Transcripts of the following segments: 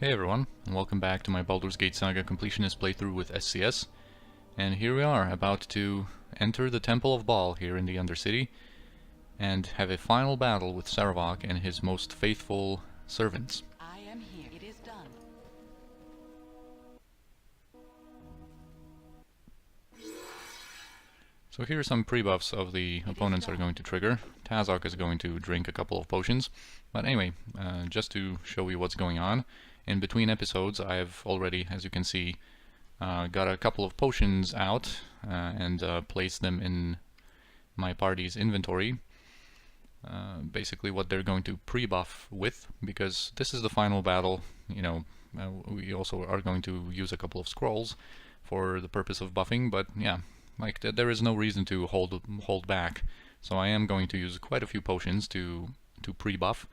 Hey everyone, and welcome back to my Baldur's Gate Saga Completionist playthrough with SCS. And here we are, about to enter the Temple of Baal here in the Undercity, and have a final battle with Sarevok and his most faithful servants. I am here. It is done. So here are some pre-buffs of the opponents are going to trigger. Tazok is going to drink a couple of potions. But anyway, just to show you what's going on, in between episodes I have already, as you can see, got a couple of potions out and placed them in my party's inventory. Basically what they're going to pre-buff with, because this is the final battle. You know, we also are going to use a couple of scrolls for the purpose of buffing, but yeah, like there is no reason to hold back. So I am going to use quite a few potions to pre-buff.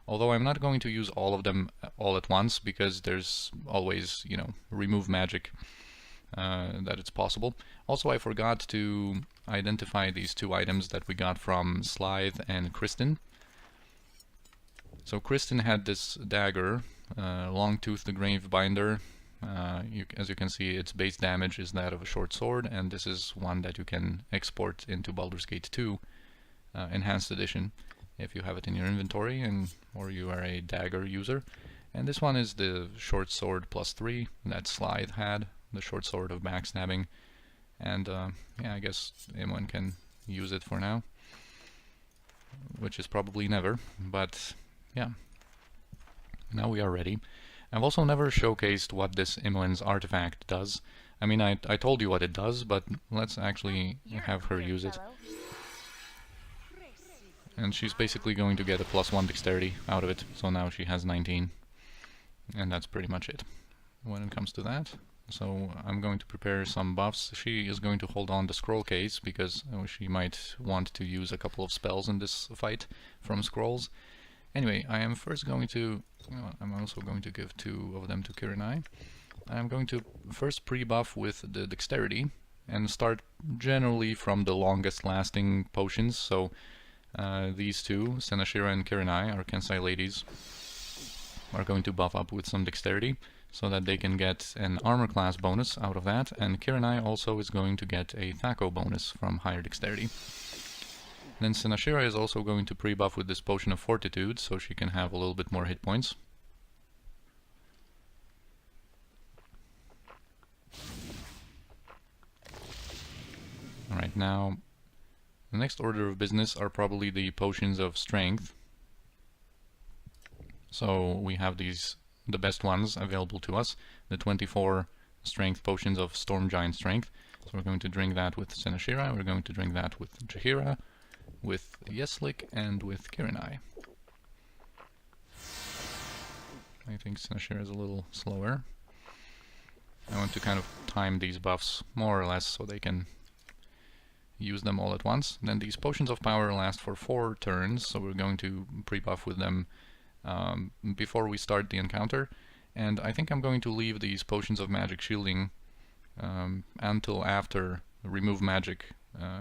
Although I'm not going to use all of them all at once, because there's always, you know, remove magic that it's possible. Also, I forgot to identify these two items that we got from Slythe and Kristen. So Kristen had this dagger, Longtooth the Grave Binder. As you can see, its base damage is that of a short sword, and this is one that you can export into Baldur's Gate 2 Enhanced Edition if you have it in your inventory or you are a dagger user. And this one is the short sword +3 that Slythe had, the short sword of backstabbing. And yeah, I guess anyone can use it for now, which is probably never, but yeah, now we are ready. I've also never showcased what this Imoen's artifact does. I mean, I told you what it does, but let's actually have her use it. And she's basically going to get a +1 dexterity out of it, so now she has 19. And that's pretty much it when it comes to that. So I'm going to prepare some buffs. She is going to hold on the scroll case, because she might want to use a couple of spells in this fight from scrolls. Anyway, I am first going to... I'm also going to give 2 of them to Kirinai. I'm going to first pre-buff with the dexterity, and start generally from the longest lasting potions. So these two, Senashira and Kirinai, our Kensai ladies, are going to buff up with some dexterity, so that they can get an armor class bonus out of that, and Kirinai also is going to get a Thaco bonus from higher dexterity. Then Senashira is also going to pre-buff with this potion of fortitude, so she can have a little bit more hit points. Alright, now the next order of business are probably the potions of strength. So we have these, the best ones available to us, the 24 strength potions of Storm Giant Strength. So we're going to drink that with Senashira, we're going to drink that with Jaheira, with Yeslik, and with Kirinai. I think Senashira is a little slower. I want to kind of time these buffs more or less so they can use them all at once. Then these potions of power last for 4 turns, so we're going to pre-buff with them before we start the encounter. And I think I'm going to leave these potions of magic shielding until after remove magic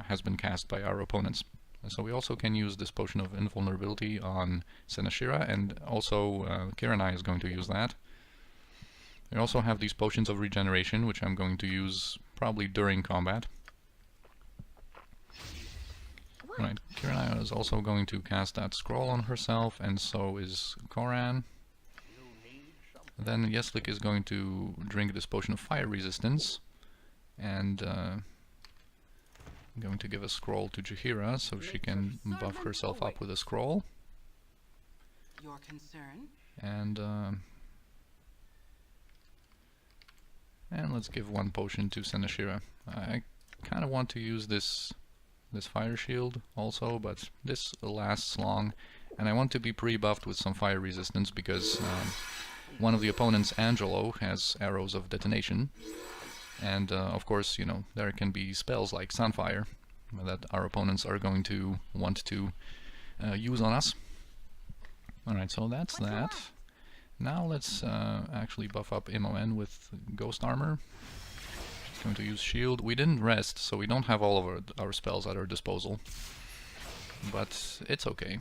has been cast by our opponents. So we also can use this potion of invulnerability on Senashira, and also Kirinai is going to use that. We also have these potions of regeneration, which I'm going to use probably during combat. Right, Kirinai is also going to cast that scroll on herself, and so is Koran. Then Yeslik is going to drink this potion of fire resistance, and I'm going to give a scroll to Jaheira so she can buff herself up with a scroll. Your concern? And let's give 1 potion to Senashira. I kind of want to use this fire shield also, but this lasts long, and I want to be pre-buffed with some fire resistance because one of the opponents, Angelo, has arrows of detonation, and of course, you know, there can be spells like Sunfire that our opponents are going to want to use on us. Alright, so that's that. Now let's actually buff up Imoen with Ghost Armor. Going to use shield. We didn't rest, so we don't have all of our spells at our disposal, but it's okay.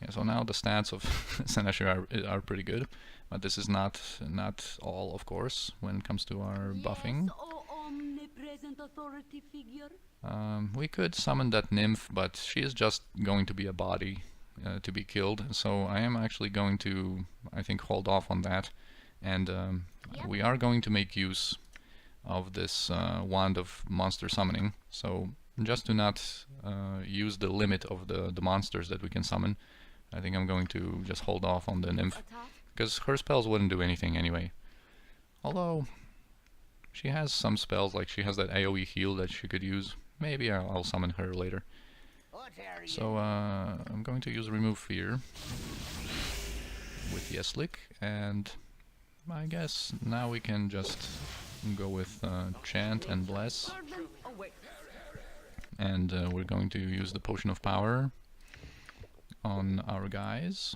Yeah, so now the stats of Senashir are pretty good, but this is not all, of course, when it comes to our buffing. Yes, oh omnipresent authority figure. We could summon that nymph, but she is just going to be a body to be killed, so I am actually going to, I think, hold off on that, and we are going to make use of this wand of monster summoning. So just to not use the limit of the monsters that we can summon, I think I'm going to just hold off on the nymph, because her spells wouldn't do anything anyway. Although she has some spells, like she has that AoE heal that she could use. Maybe I'll summon her later. So I'm going to use Remove Fear with Yeslik, and I guess now we can just go with Chant and Bless. And we're going to use the Potion of Power on our guys.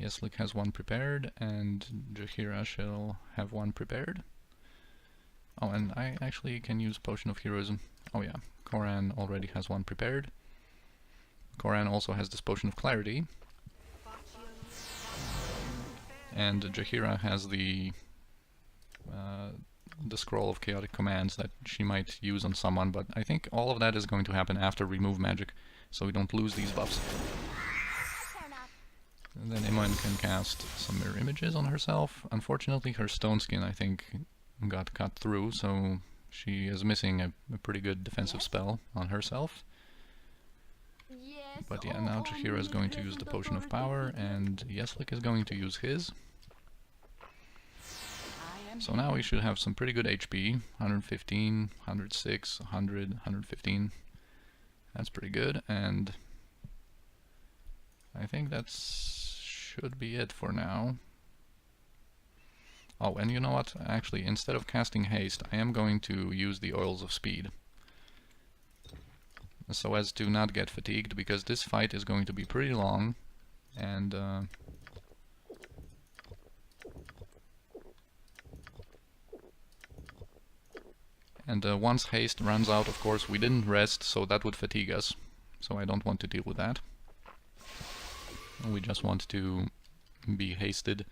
Yeslik has one prepared, and Jaheira shall have one prepared. Oh, and I actually can use Potion of Heroism. Oh yeah, Koran already has one prepared. Koran also has this Potion of Clarity. And Jaheira has the Scroll of Chaotic Commands that she might use on someone, but I think all of that is going to happen after Remove Magic, so we don't lose these buffs. And then Imoen can cast some Mirror Images on herself. Unfortunately, her Stone Skin, I think, got cut through, so she is missing a pretty good defensive spell on herself. Yes, But yeah, now Jaheira is going to use the Potion of Power, and Yeslik is going to use his. So now we should have some pretty good HP, 115, 106, 100, 115. That's pretty good, and I think that should be it for now. Oh, and you know what? Actually, instead of casting Haste, I am going to use the Oils of Speed, so as to not get fatigued, because this fight is going to be pretty long, and once haste runs out, of course, we didn't rest, so that would fatigue us, so I don't want to deal with that. We just want to be hasted,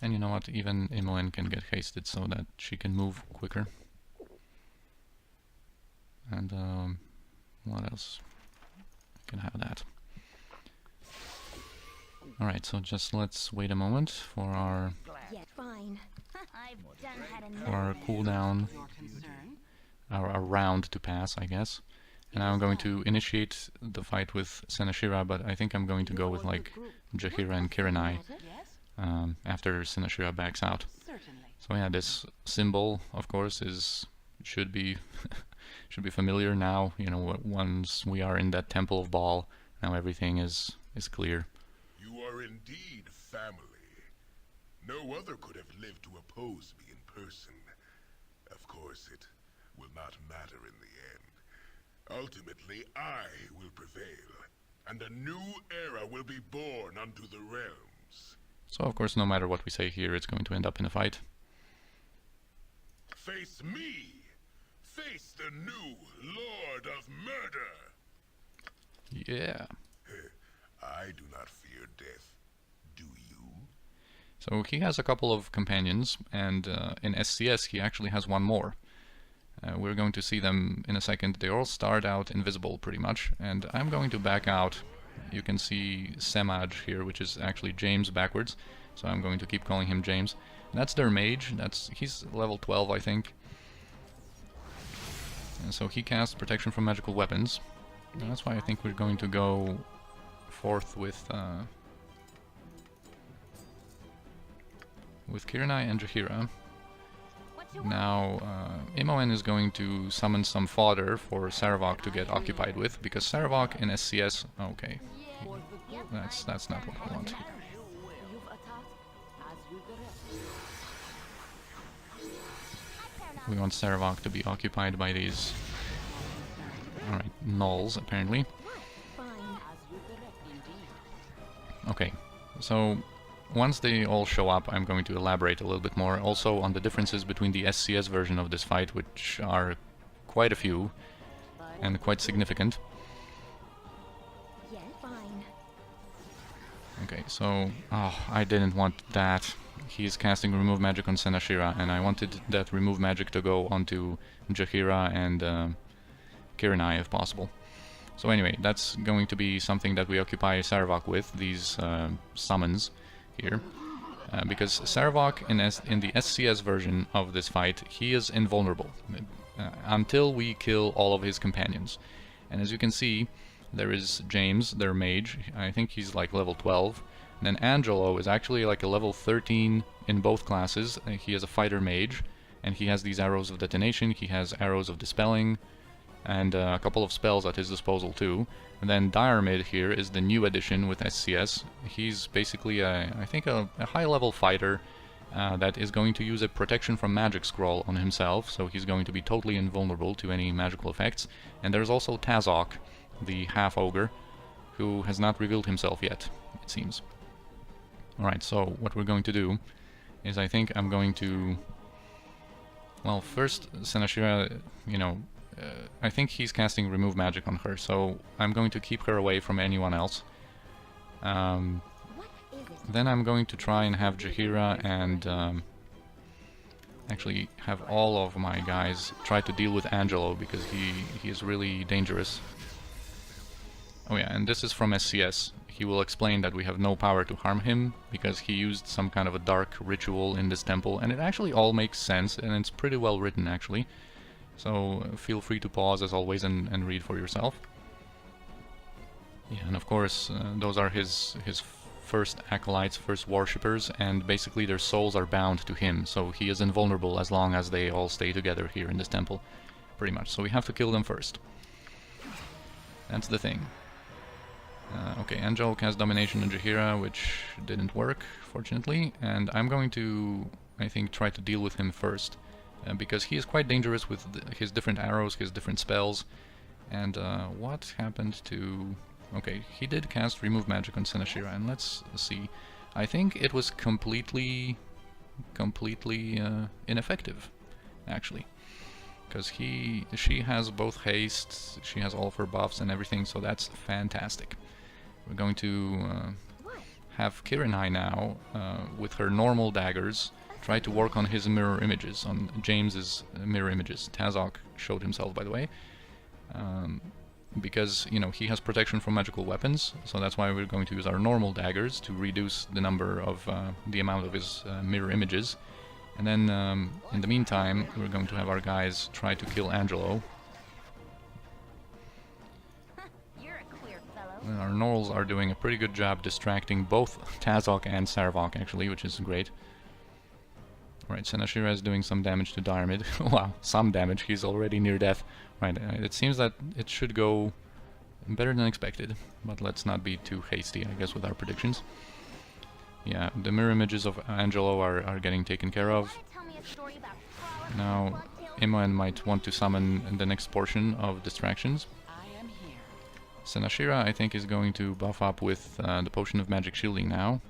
and you know what, even Imoen can get hasted so that she can move quicker. And what else? I can have that. Alright, so just let's wait a moment for our cooldown, our round to pass, I guess. And now I'm going to initiate the fight with Senashira, but I think I'm going to go with like Jaheira and Kiranai after Senashira backs out. So yeah, this symbol, of course, should be familiar now. You know, once we are in that Temple of Baal, now everything is clear. You are indeed family. No other could have lived to oppose me in person. Of course, it will not matter in the end. Ultimately, I will prevail, and a new era will be born unto the realms. So, of course, no matter what we say here, it's going to end up in a fight. Face me! Face the new Lord of Murder! Yeah. I do not fear death. Do you? So he has a couple of companions, and in SCS he actually has one more. We're going to see them in a second. They all start out invisible, pretty much, and I'm going to back out. You can see Semaj here, which is actually James backwards, so I'm going to keep calling him James. And that's their mage. He's level 12, I think. And so he casts protection from magical weapons. And that's why I think we're going to go forth with Kiranai and Jaheira. Now, Imoen is going to summon some fodder for Sarevok to get occupied with, because Sarevok in SCS... Okay, that's not what I want here. We want Sarevok to be occupied by these... Alright, gnolls, apparently. Okay, so once they all show up, I'm going to elaborate a little bit more also on the differences between the SCS version of this fight, which are quite a few and quite significant. Okay, so... Oh, I didn't want that. He's casting Remove Magic on Senashira, and I wanted that Remove Magic to go onto Jaheira and Kirinai if possible. So anyway, that's going to be something that we occupy Sarevok with, these summons here. Because Sarevok, in the SCS version of this fight, he is invulnerable until we kill all of his companions. And as you can see, there is James, their mage. I think he's like level 12. And then Angelo is actually like a level 13 in both classes. He is a fighter mage, and he has these arrows of detonation, he has arrows of dispelling, and a couple of spells at his disposal too. And then Diarmid here is the new addition with SCS. He's basically, I think, a high-level fighter that is going to use a protection from magic scroll on himself, so he's going to be totally invulnerable to any magical effects. And there's also Tazok, the half-ogre, who has not revealed himself yet, it seems. Alright, so what we're going to do is I think I'm going to... Well, first, Senashira, you know, I think he's casting Remove Magic on her, so I'm going to keep her away from anyone else. Then I'm going to try and have Jaheira and actually have all of my guys try to deal with Angelo, because he is really dangerous. Oh yeah, and this is from SCS. He will explain that we have no power to harm him, because he used some kind of a dark ritual in this temple, and it actually all makes sense, and it's pretty well written actually. So feel free to pause as always and read for yourself. Yeah, and of course those are his first acolytes, first worshippers, and basically their souls are bound to him, so he is invulnerable as long as they all stay together here in this temple, pretty much. So we have to kill them first. That's the thing. Okay, Angel cast Domination on Jaheira, which didn't work, fortunately, and I'm going to, I think, try to deal with him first. Because he is quite dangerous with his different arrows, his different spells. And what happened to... Okay, he did cast Remove Magic on Senashira, and let's see. I think it was completely ineffective, actually. Because she has both haste, she has all of her buffs and everything, so that's fantastic. We're going to have Kirinai now, with her normal daggers, try to work on his mirror images, on James's mirror images. Tazok showed himself, by the way, because, you know, he has protection from magical weapons, so that's why we're going to use our normal daggers to reduce the number of, the amount of his mirror images. And then, in the meantime, we're going to have our guys try to kill Angelo. And our Gnolls are doing a pretty good job distracting both Tazok and Sarevok, actually, which is great. Right, Senashira is doing some damage to Diarmid. Wow, some damage, he's already near death. Right, it seems that it should go better than expected, but let's not be too hasty, I guess, with our predictions. Yeah, the mirror images of Angelo are getting taken care of. Now, Imoen might want to summon the next portion of distractions. Senashira, I think, is going to buff up with the Potion of Magic Shielding now.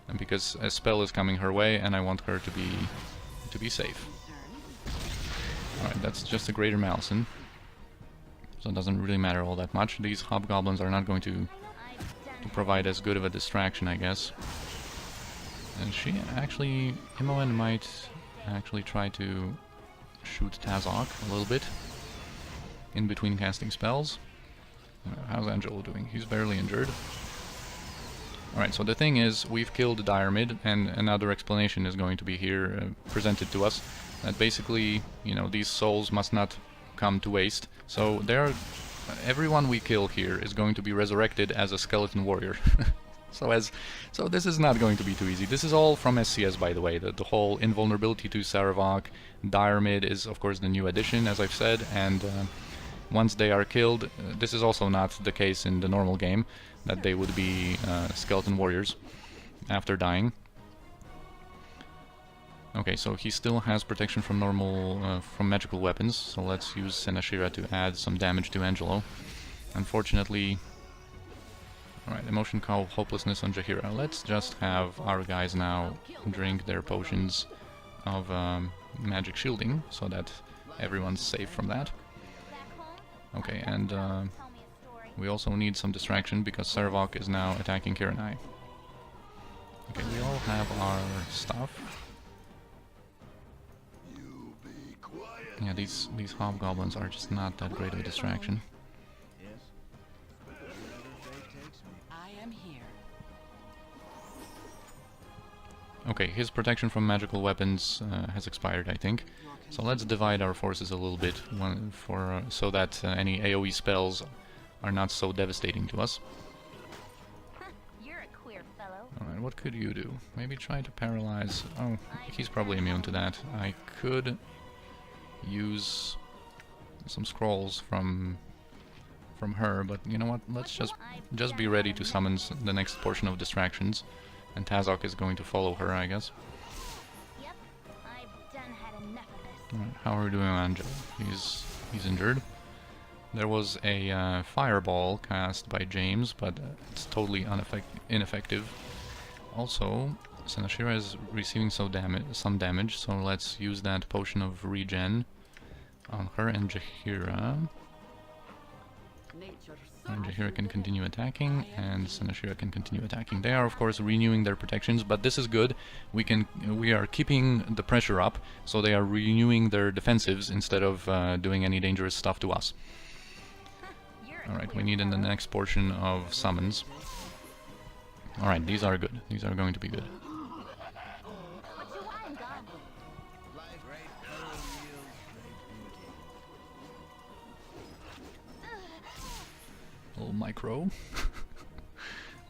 And because a spell is coming her way, and I want her to be safe. Alright, that's just a Greater Malison. So it doesn't really matter all that much. These hobgoblins are not going to provide as good of a distraction, I guess. And she actually... Imoen might actually try to shoot Tazok a little bit in between casting spells. How's Angelo doing? He's barely injured. Alright, so the thing is, we've killed Diarmid, and another explanation is going to be here presented to us. That basically, you know, these souls must not come to waste. So everyone we kill here is going to be resurrected as a skeleton warrior. So this is not going to be too easy. This is all from SCS, by the way. The whole invulnerability to Sarevok. Diarmid is, of course, the new addition, as I've said, and once they are killed, this is also not the case in the normal game, that they would be skeleton warriors after dying. Okay, so he still has protection from from magical weapons, so let's use Senashira to add some damage to Angelo. Unfortunately... Alright, Emotion Call Hopelessness on Jaheira. Let's just have our guys now drink their potions of magic shielding, so that everyone's safe from that. Okay, and We also need some distraction because Sarevok is now attacking Kiranai. Okay, we all have our stuff. Yeah, these hobgoblins are just not that great of a distraction. I am here. Okay, his protection from magical weapons has expired, I think. So let's divide our forces a little bit so that any AoE spells are not so devastating to us. You're a queer fellow. Alright, what could you do? Maybe try to paralyze... Oh, he's probably immune to that. I could use some scrolls from her, but you know what? Let's just be ready to summon the next portion of distractions. And Tazok is going to follow her, I guess. Yep, I've done had enough of this. Alright, how are we doing on Angelo? He's injured. There was a fireball cast by James, but it's totally ineffective. Also, Senashira is receiving some damage, so let's use that potion of regen on her and Jaheira. And Jaheira can continue attacking, and Senashira can continue attacking. They are, of course, renewing their protections, but this is good. We are keeping the pressure up, so they are renewing their defensives instead of doing any dangerous stuff to us. Alright, we need in the next portion of summons. Alright, these are good. These are going to be good. What you want, God? Little micro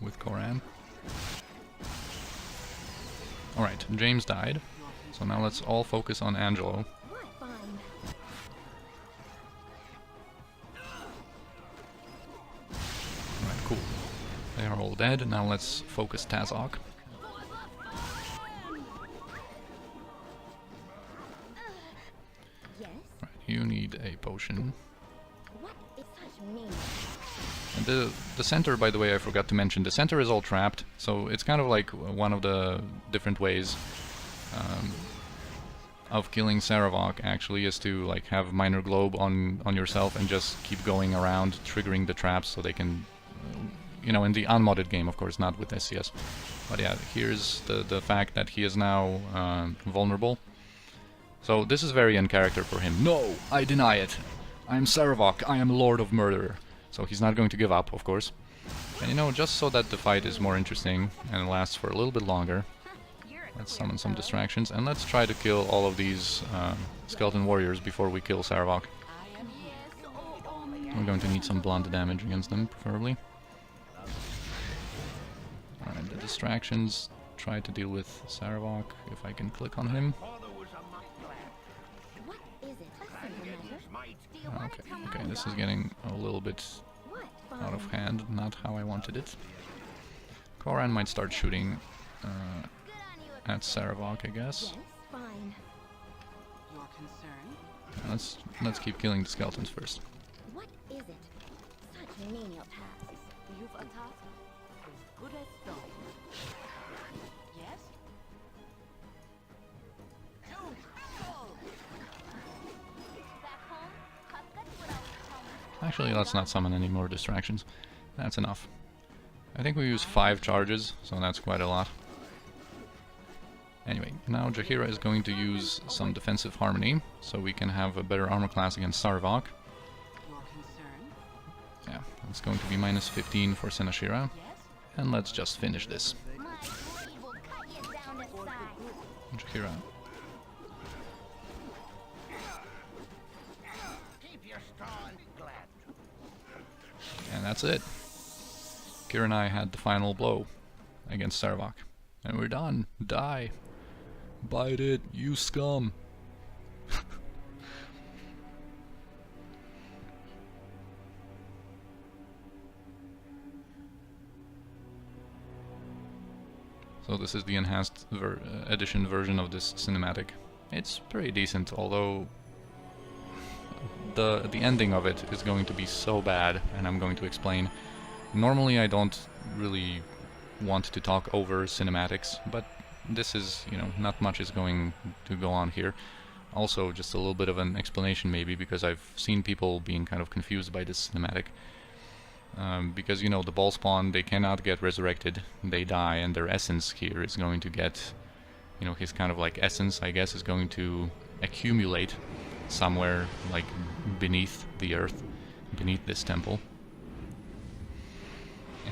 with Koran. Alright, James died. So now let's all focus on Angelo. Alright, cool. They are all dead. Now let's focus Tazok. Right, you need a potion. What is such mean? And the center, by the way, I forgot to mention, the center is all trapped, so it's kind of like one of the different ways of killing Sarevok actually is to like have minor globe on yourself and just keep going around triggering the traps so they can, you know, in the unmodded game, of course, not with SCS. But yeah, here's the fact that he is now vulnerable. So this is very in character for him. No, I deny it. I am Sarevok. I am Lord of Murder. So he's not going to give up, of course. And you know, just so that the fight is more interesting and lasts for a little bit longer, let's summon some distractions and let's try to kill all of these skeleton warriors before we kill Sarevok. We're going to need some blunt damage against them, preferably. Alright, the distractions. Try to deal with Sarevok, if I can click on him. Okay, this is getting a little bit out of hand, not how I wanted it. Koran might start shooting at Sarevok, I guess. Your concern? Let's keep killing the skeletons first. What is it? Such menial tasks. You've a task as good as done. Yes? Back home, Kafka's what I was telling you. Actually, let's not summon any more distractions. That's enough. I think we use 5 charges, so that's quite a lot. Anyway, now Jaheira is going to use some defensive harmony, so we can have a better armor class against Sarevok. Your concern? Yeah, it's going to be minus 15 for Senashira. Yes? And let's just finish this. My blade will cut you down to size. Jaheira. And that's it. Kiranai had the final blow against Sarevok. And we're done. Die. Bite it, you scum. So this is the enhanced edition version of this cinematic. It's pretty decent, although the ending of it is going to be so bad, and I'm going to explain. Normally I don't really want to talk over cinematics, but this is, you know, not much is going to go on here. Also, just a little bit of an explanation maybe, because I've seen people being kind of confused by this cinematic. because, you know, the Baal spawn, they cannot get resurrected. They die, and their essence here is going to get, you know, his kind of like essence, I guess, is going to accumulate somewhere like beneath the earth, beneath this temple.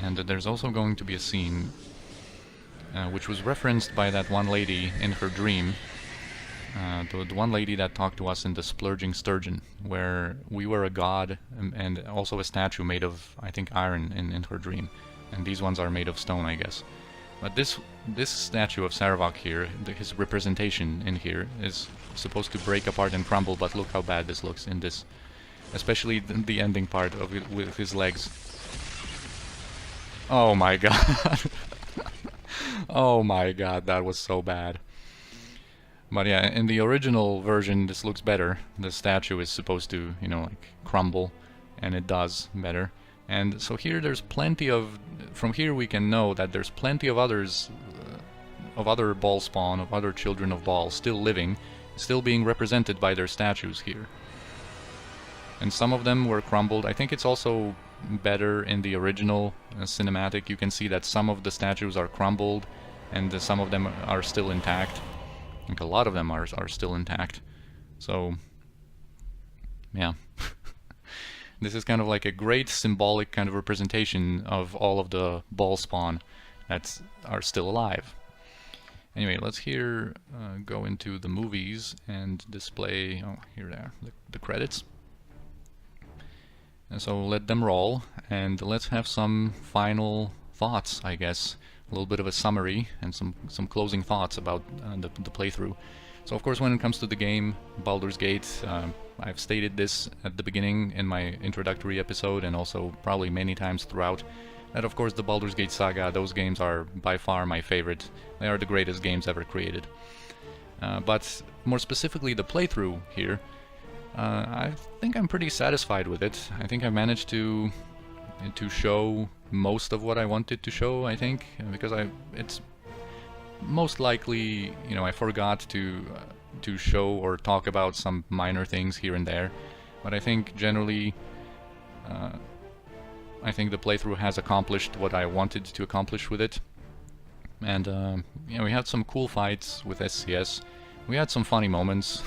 And there's also going to be a scene which was referenced by that one lady in her dream, the one lady that talked to us in the Splurging Sturgeon, where we were a god and also a statue made of, I think, iron in her dream. And these ones are made of stone, I guess. But this statue of Sarevok here, his representation in here, is supposed to break apart and crumble, but look how bad this looks in this. Especially the ending part of it with his legs. Oh my god. Oh my god, that was so bad. But yeah, in the original version this looks better. The statue is supposed to, you know, like crumble, and it does better. And so here there's plenty of, from here we can know that there's plenty of others, of other Baal spawn, of other children of Baal still living, still being represented by their statues here. And some of them were crumbled. I think it's also better in the original cinematic. You can see that some of the statues are crumbled and some of them are still intact. I think a lot of them are still intact. So, yeah. This is kind of like a great symbolic kind of representation of all of the Baal spawn that are still alive. Anyway, let's here go into the movies and display, oh, here they are, the credits. And so let them roll, and let's have some final thoughts, I guess. A little bit of a summary and some closing thoughts about the playthrough. So of course, when it comes to the game, Baldur's Gate, I've stated this at the beginning in my introductory episode, and also probably many times throughout, that of course the Baldur's Gate Saga, those games are by far my favorite. They are the greatest games ever created. But more specifically the playthrough here, I think I'm pretty satisfied with it. I think I managed to show most of what I wanted to show, I think, because it's most likely, you know, I forgot to show or talk about some minor things here and there, but I think generally I think the playthrough has accomplished what I wanted to accomplish with it. And you know, we had some cool fights with SCS. We had some funny moments.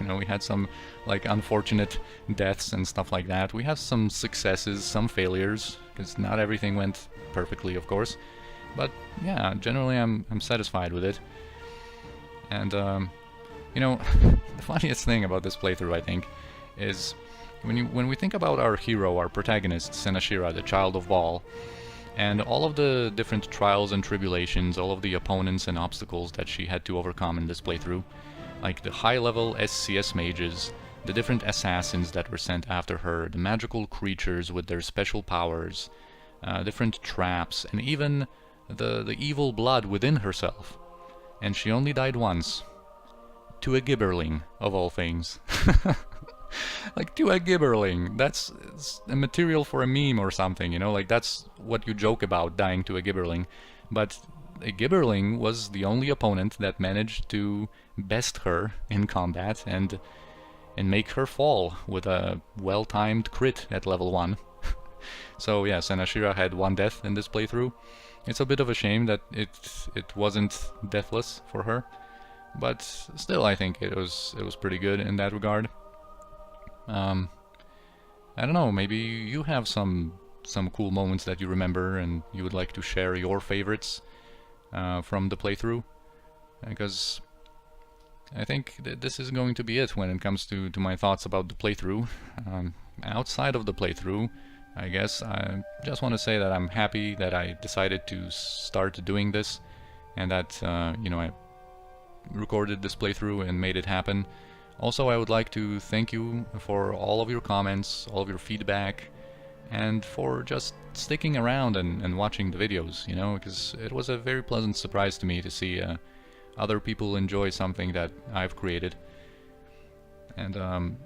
You know, we had some like unfortunate deaths and stuff like that. We had some successes, some failures, because not everything went perfectly, of course. But yeah, generally I'm satisfied with it. And you know, the funniest thing about this playthrough, I think, is when we think about our hero, our protagonist, Senashira, the child of Baal, and all of the different trials and tribulations, all of the opponents and obstacles that she had to overcome in this playthrough, like the high-level SCS mages, the different assassins that were sent after her, the magical creatures with their special powers, different traps, and even the evil blood within herself. And she only died once. To a gibberling, of all things. Like, to a gibberling, that's a material for a meme or something, you know, like that's what you joke about, dying to a gibberling. But a gibberling was the only opponent that managed to best her in combat and make her fall with a well-timed crit at level 1. So yeah, Senashira had one death in this playthrough. It's a bit of a shame that it wasn't deathless for her, but still I think it was pretty good in that regard. I don't know, maybe you have some cool moments that you remember and you would like to share your favorites from the playthrough, because I think this is going to be it when it comes to my thoughts about the playthrough. Outside of the playthrough, I guess I just want to say that I'm happy that I decided to start doing this, and that you know, I recorded this playthrough and made it happen. Also, I would like to thank you for all of your comments, all of your feedback, and for just sticking around and watching the videos, you know, because it was a very pleasant surprise to me to see other people enjoy something that I've created. And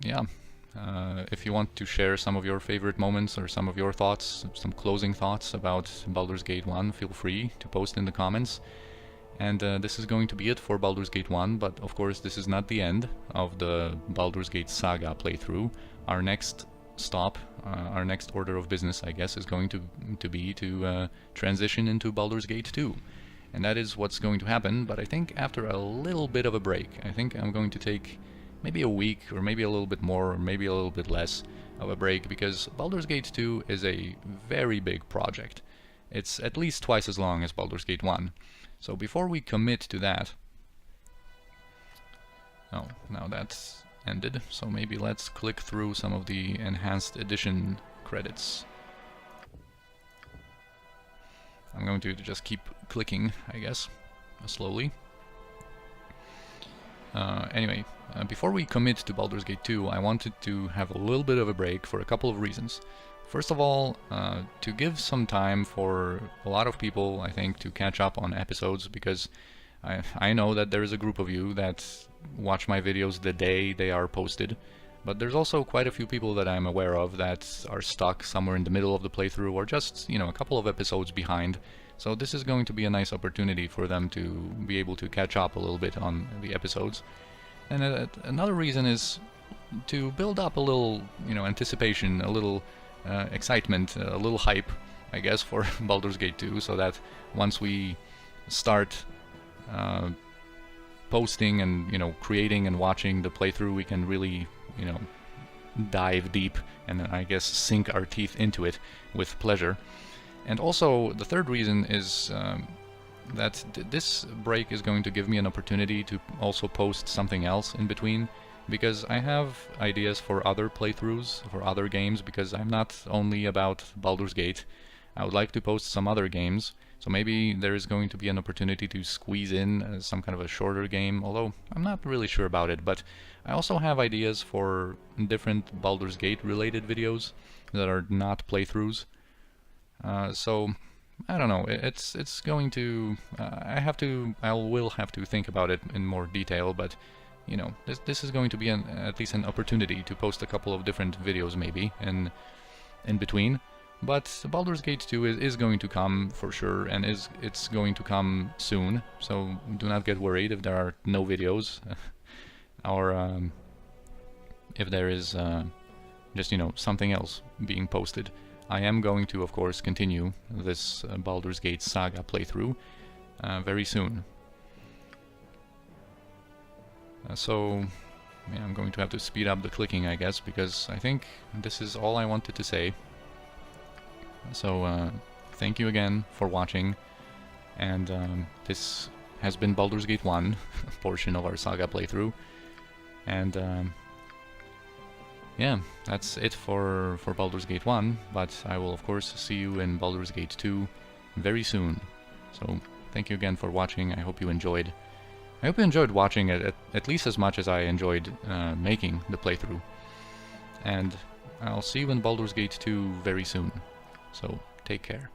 yeah, if you want to share some of your favorite moments or some of your thoughts, some closing thoughts about Baldur's Gate 1, feel free to post in the comments. And this is going to be it for Baldur's Gate 1, but of course this is not the end of the Baldur's Gate Saga playthrough. Our next stop, our next order of business, I guess, is going to be to transition into Baldur's Gate 2. And that is what's going to happen, but I think after a little bit of a break. I think I'm going to take maybe a week, or maybe a little bit more, or maybe a little bit less of a break, because Baldur's Gate 2 is a very big project. It's at least twice as long as Baldur's Gate 1. So before we commit to that... Oh, now that's ended, so maybe let's click through some of the Enhanced Edition credits. I'm going to just keep clicking, I guess, slowly. Anyway, before we commit to Baldur's Gate 2, I wanted to have a little bit of a break for a couple of reasons. First of all, to give some time for a lot of people, I think, to catch up on episodes, because I know that there is a group of you that watch my videos the day they are posted, but there's also quite a few people that I'm aware of that are stuck somewhere in the middle of the playthrough, or just, you know, a couple of episodes behind. So this is going to be a nice opportunity for them to be able to catch up a little bit on the episodes. And another reason is to build up a little, you know, anticipation, a little excitement, a little hype, I guess, for Baldur's Gate 2, so that once we start posting and, you know, creating and watching the playthrough, we can really, you know, dive deep and, I guess, sink our teeth into it with pleasure. And also, the third reason is that this break is going to give me an opportunity to also post something else in between, because I have ideas for other playthroughs, for other games, because I'm not only about Baldur's Gate. I would like to post some other games, so maybe there is going to be an opportunity to squeeze in some kind of a shorter game, although I'm not really sure about it. But I also have ideas for different Baldur's Gate related videos that are not playthroughs. So I don't know, it's going to, I will have to think about it in more detail, but you know, this is going to be at least an opportunity to post a couple of different videos maybe in between. But Baldur's Gate 2 is going to come for sure, and it's going to come soon, so do not get worried if there are no videos, or if there is just, you know, something else being posted. I am going to, of course, continue this Baldur's Gate Saga playthrough very soon. So, yeah, I'm going to have to speed up the clicking, I guess, because I think this is all I wanted to say. So, thank you again for watching, and this has been Baldur's Gate 1, a portion of our Saga playthrough, and yeah, that's it for Baldur's Gate 1, but I will of course see you in Baldur's Gate 2 very soon. So, thank you again for watching. I hope you enjoyed. I hope you enjoyed watching it at least as much as I enjoyed making the playthrough. And I'll see you in Baldur's Gate 2 very soon. So, take care.